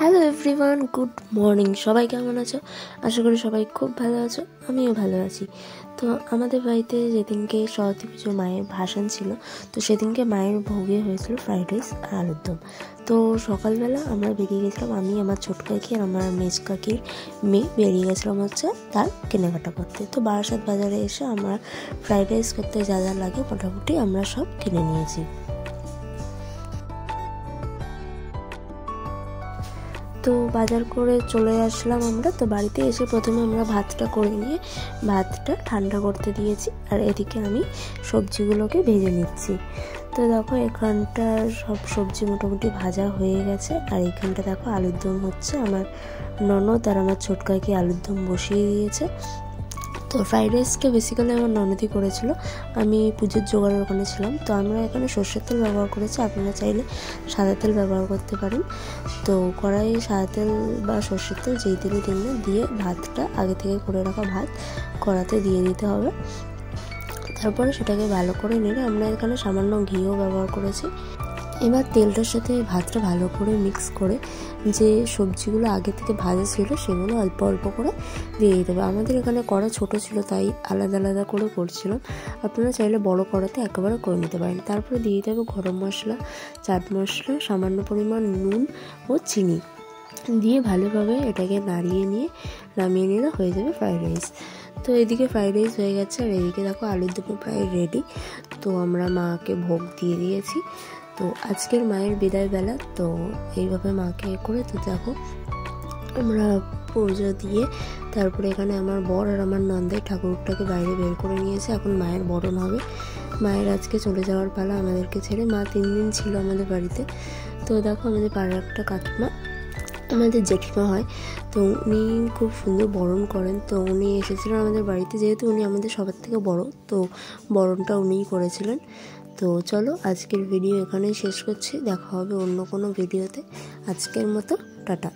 Hello everyone, good morning. সবাই কেমন আছো? আশা করি সবাই খুব ভালো আছো, আমিও ভালো আছি। তো আমাদের বাড়িতে যেদিনকে সরস্বতী পুজো মায়ের ভাসান ছিল, তো সেদিনকে মায়ের ভোগে হয়েছিল ফ্রাইড রাইস আর আলুর দম। তো সকালবেলা আমরা বেরিয়ে গেছিলাম, আমি আমার ছোট কাকি আর আমার মেজ কাকির মেয়ে বেরিয়ে গেছিলাম তার কেনাকাটা করতে। তো বারাসাত বাজারে এসে আমরা ফ্রাইড রাইস করতে যা যা লাগে মোটামুটি আমরা সব কিনে নিয়েছি। তো বাজার করে চলে আসলাম আমরা। তো বাড়িতে এসে প্রথমে আমরা ভাতটা করে নিয়ে ভাতটা ঠান্ডা করতে দিয়েছি, আর এদিকে আমি সবজিগুলোকে ভেজে নিচ্ছি। তো দেখো এখানটা সব সবজি মোটামুটি ভাজা হয়ে গেছে, আর এইখানটা দেখো আলুর দম হচ্ছে। আমার ননদ আর আমার ছোট কাকি আলুর দম বসিয়ে দিয়েছে। তো ফ্রাইড রাইসটা বেসিক্যালি আমার ননদই করেছিল, আমি পুজোর জোগাড়ের ওখানে ছিলাম। তো আমরা এখানে সর্ষের তেল ব্যবহার করেছি, আপনারা চাইলে সাদা তেল ব্যবহার করতে পারেন। তো কড়াইয়ে সাদা তেল বা সর্ষের তেল যেই তেলে দিন না, দিয়ে ভাতটা আগে থেকে করে রাখা ভাত কড়াতে দিয়ে দিতে হবে। তারপরে সেটাকে ভালো করে নেড়ে আমরা এখানে সামান্য ঘিও ব্যবহার করেছি। এবার তেলটার সাথে ভাতটা ভালো করে মিক্স করে যে সবজিগুলো আগে থেকে ভাজা ছিল সেগুলো অল্প অল্প করে দিয়ে দিতে হবে। আমাদের এখানে কড়া ছোট ছিল, তাই আলাদা আলাদা করে করছিলাম। আপনারা চাইলে বড় কড়াতে একেবারে করে নিতে পারেন। তারপরে দিয়ে দিতে হবে গরম মশলা, চাট মশলা, সামান্য পরিমাণ নুন ও চিনি দিয়ে ভালোভাবে এটাকে নামিয়ে নিলে হয়ে যাবে ফ্রাইড রাইস। তো এদিকে ফ্রাইড রাইস হয়ে গেছে, আর এদিকে দেখো আলুর দম প্রায় রেডি। তো আমরা মাকে ভোগ দিয়ে দিয়েছি। তো আজকের মায়ের বিদায় বেলা, তো এইভাবে মাকে করে তো দেখো আমরা পুজো দিয়ে তারপরে এখানে আমার বর আর আমার নন্দের ঠাকুরটাকে বাইরে বের করে নিয়েছে। এখন মায়ের বরণ হবে। মায়ের আজকে চলে যাওয়ার পালা আমাদেরকে ছেড়ে। মা 3 দিন ছিল আমাদের বাড়িতে। তো দেখো আমাদের পাড়ার একটা কাকিমা, আমাদের জেঠিমা হয়, তো উনি খুব সুন্দর বরণ করেন। তো উনি এসেছিলেন আমাদের বাড়িতে, যেহেতু উনি আমাদের সবার থেকে বড়, তো বরণটা উনিই করেছিলেন। তো চলো আজকের ভিডিও এখানেই শেষ করছি, দেখা হবে অন্য কোনো ভিডিওতে। আজকের মতো টাটা।